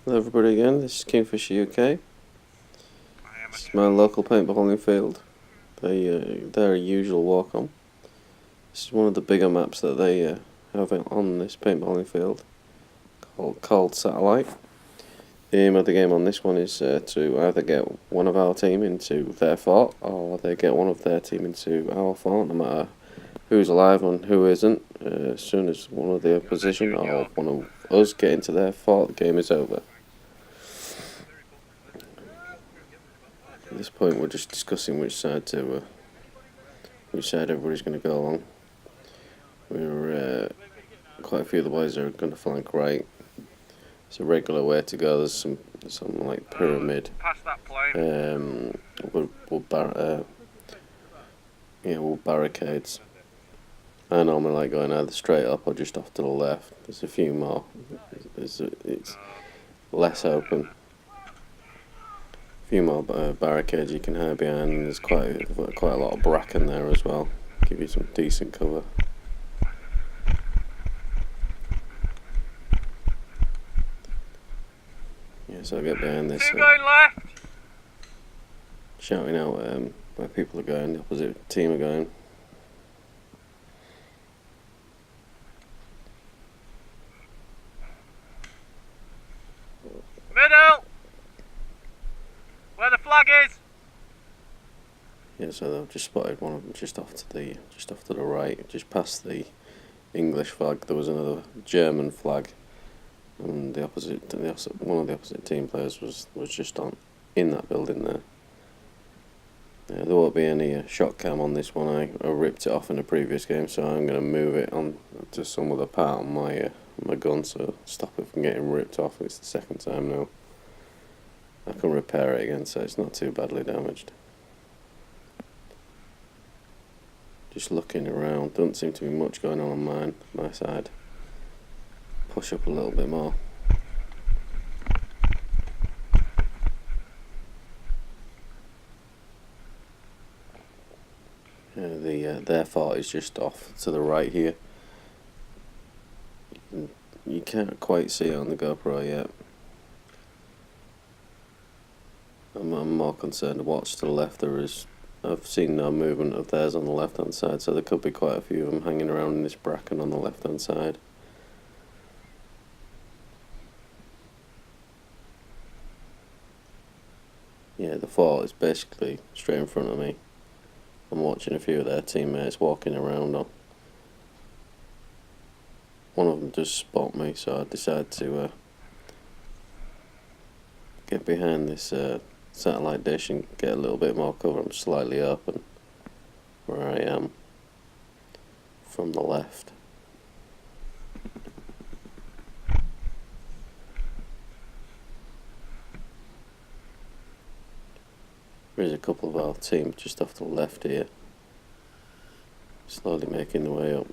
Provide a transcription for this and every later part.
Hello everybody again, this is Kingfisher UK. This is my local paintballing field. They're a usual walk on. This is one of the bigger maps that they have on this paintballing field called Satellite. The aim of the game on this one is to either get one of our team into their fort, or they get one of their team into our fort, no matter who's alive and who isn't. As soon as one of the opposition or one of us get into their fort, the game is over. At this point, we're just discussing which side everybody's going to go along. Quite a few of the boys are going to flank right. It's a regular way to go. There's some like pyramid. Wood barricades. I normally like going either straight up or just off to the left. There's a few more. It's less open. A few more barricades you can hide behind, and there's quite a lot of bracken there as well. Give you some decent cover. Yeah, so I get behind this. Going left. Shouting out where people are going, the opposite team are going. Middle. Where the flag is. Yeah, so they've just spotted one of them just off to the right, just past the English flag. There was another German flag, and one of the opposite team players was just in that building there. There won't be any shot cam on this one. I ripped it off in a previous game, so I'm going to move it on to some other part on my gun, so stop it from getting ripped off. It's the second time now. I can repair it again, so it's not too badly damaged. Just looking around, doesn't seem to be much going on my side. Push up a little bit more. Their fort is just off to the right here. You can't quite see it on the GoPro yet. I'm more concerned to watch to the left. I've seen no movement of theirs on the left hand side, so there could be quite a few of them hanging around in this bracken on the left hand side. Yeah, the fort is basically straight in front of me. I'm watching a few of their teammates walking around. One of them does spot me, so I decide to get behind this satellite dish and get a little bit more cover. I'm slightly open where I am from the left. There's a couple of our team just off to the left here, slowly making their way up.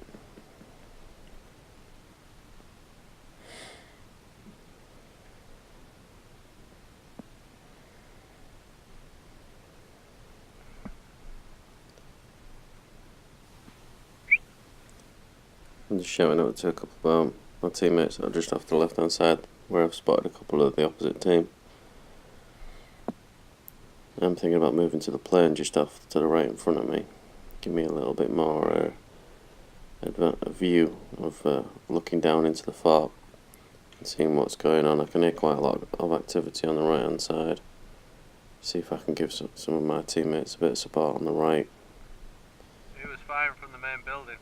I'm just shouting out to a couple of my teammates that are just off the left hand side, where I've spotted a couple of the opposite team. I'm thinking about moving to the plane just off to the right in front of me. Give me a little bit more a view of looking down into the fort and seeing what's going on. I can hear quite a lot of activity on the right hand side. See if I can give some of my teammates a bit of support on the right. He was firing from the main building.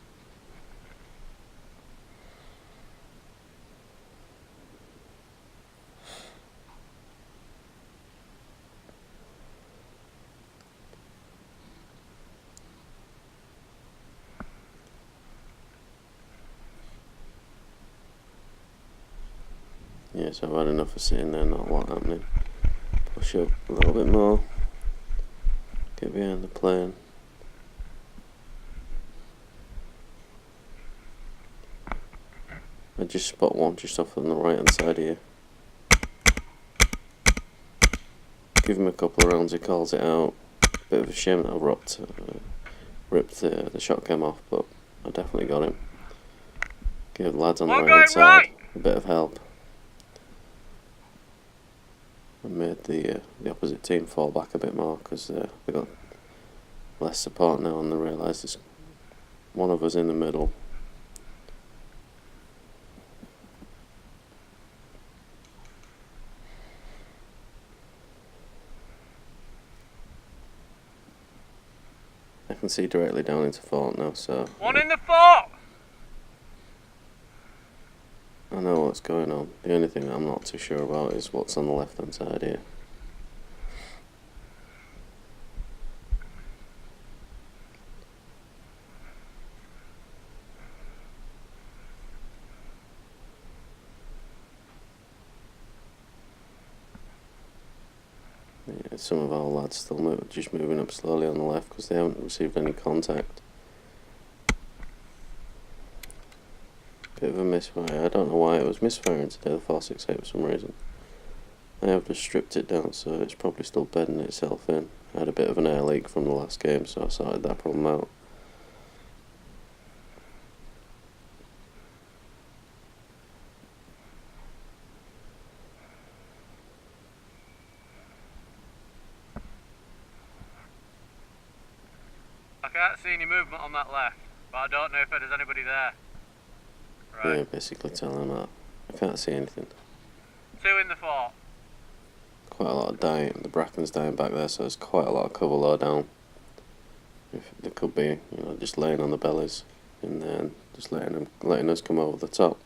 Yeah, so I've had enough of sitting there, not what's happening. Push up a little bit more. Get behind the plane. I just spot one just off on the right hand side here. Give him a couple of rounds, he calls it out. Bit of a shame that I ripped the shotgun off, but I definitely got him. Give the lads on the right hand side a bit of help. and made the opposite team fall back a bit more because they got less support now, and they realised there's one of us in the middle. I can see directly down into fort now, so One in the fort! I know what's going on. The only thing that I'm not too sure about is what's on the left hand side here. Yeah, some of our lads still just moving up slowly on the left because they haven't received any contact. Bit of a misfire. I don't know why it was misfiring today, the 468 for some reason. I have just stripped it down, so it's probably still bedding itself in. I had a bit of an air leak from the last game, so I sorted that problem out. I can't see any movement on that left, but I don't know if there's anybody there. Right. Yeah, basically telling them that. I can't see anything. Two in the fort. Quite a lot of dying. The bracken's dying back there, so there's quite a lot of cover low down. If they could be, just laying on the bellies and then just letting us come over the top.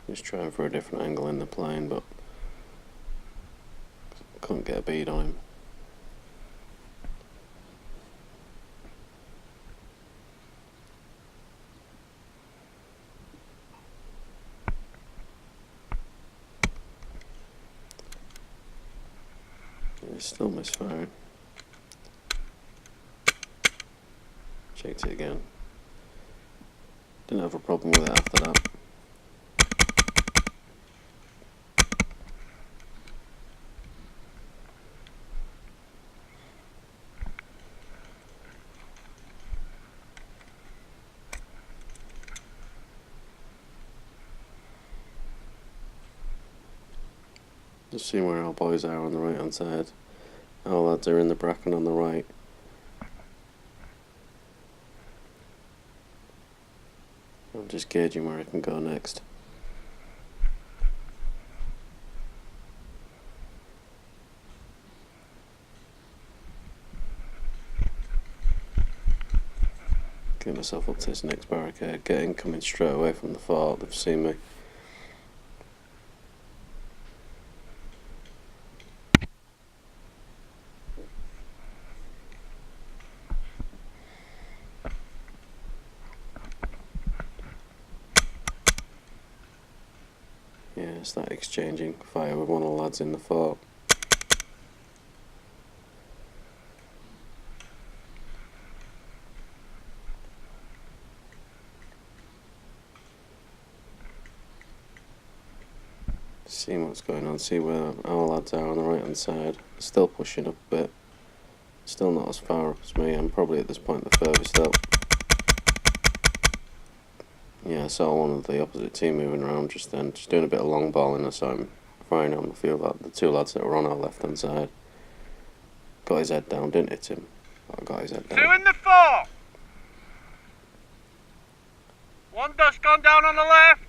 Just trying for a different angle in the plane, but couldn't get a bead on him. He's still misfiring. Checked it again. Didn't have a problem with it after that. Just seeing where our boys are on the right hand side. Our lads are in the bracken on the right. I'm just gauging where I can go next. Get myself up to this next barricade, get incoming straight away from the fort. They've seen me. Yeah, it's that exchanging fire with one of the lads in the fort. Seeing what's going on, see where our lads are on the right hand side. Still pushing up a bit. Still not as far up as me. I'm probably at this point the furthest up. Yeah, I saw one of the opposite team moving around just then, just doing a bit of long balling. I saw him firing on the field at the two lads that were on our left hand side. Got his head down, didn't hit him. But I got his head down. Two in the fort! One dust gone down on the left!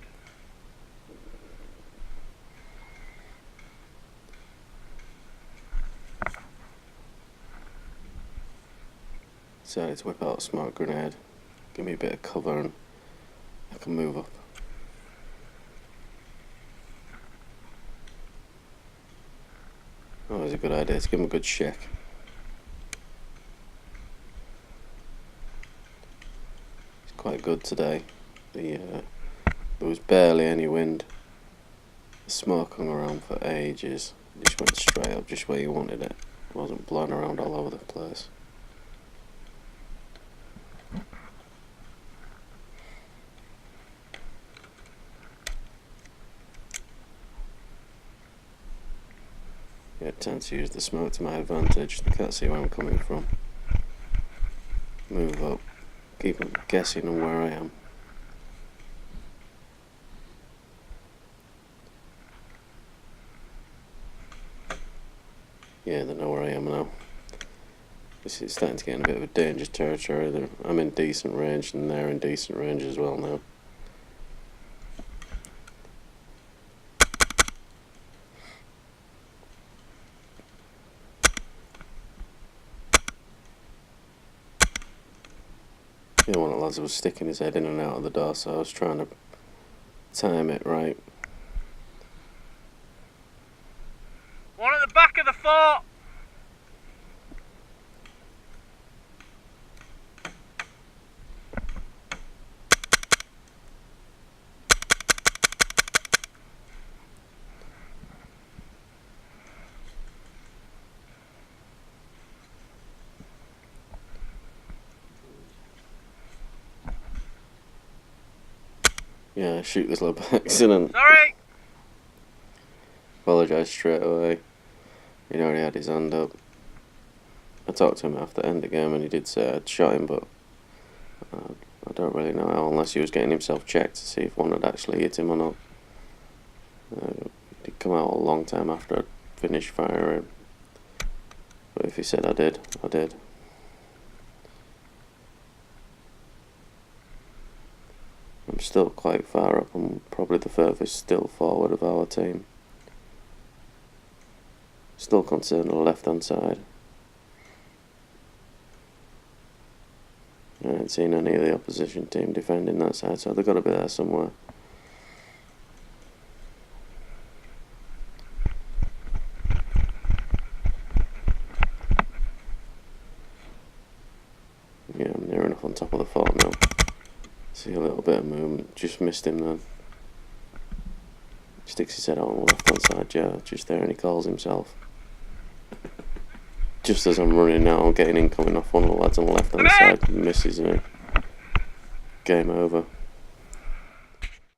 Decided to whip out a smoke grenade, give me a bit of cover and I can move up. Always a good idea to give him a good shake. It's quite good today. There was barely any wind. The smoke hung around for ages. It just went straight up just where you wanted it. It wasn't blowing around all over the place. Yeah, time to use the smoke to my advantage. They can't see where I'm coming from. Move up. Keep them guessing on where I am. Yeah, they know where I am now. This is starting to get in a bit of a dangerous territory. I'm in decent range and they're in decent range as well now. Yeah, one of the lads was sticking his head in and out of the door, so I was trying to time it right. One at the back of the fort! Yeah, I shoot this lad by accident. Sorry! Apologise straight away. He'd already had his hand up. I talked to him after the end of the game and he did say I'd shot him, but I don't really know how, unless he was getting himself checked to see if one had actually hit him or not. He did come out a long time after I'd finished firing. But if he said I did, I did. I'm still quite far up. I'm probably the furthest still forward of our team. Still concerned on the left hand side. I haven't seen any of the opposition team defending that side, so they've got to be there somewhere. Yeah, I'm near enough on top of the fort now. See a little bit of movement, just missed him then. Sticks his head out on the left hand side, yeah, just there, and he calls himself. Just as I'm running now, I'm getting incoming off one of the lads on the left hand side, misses me. Game over.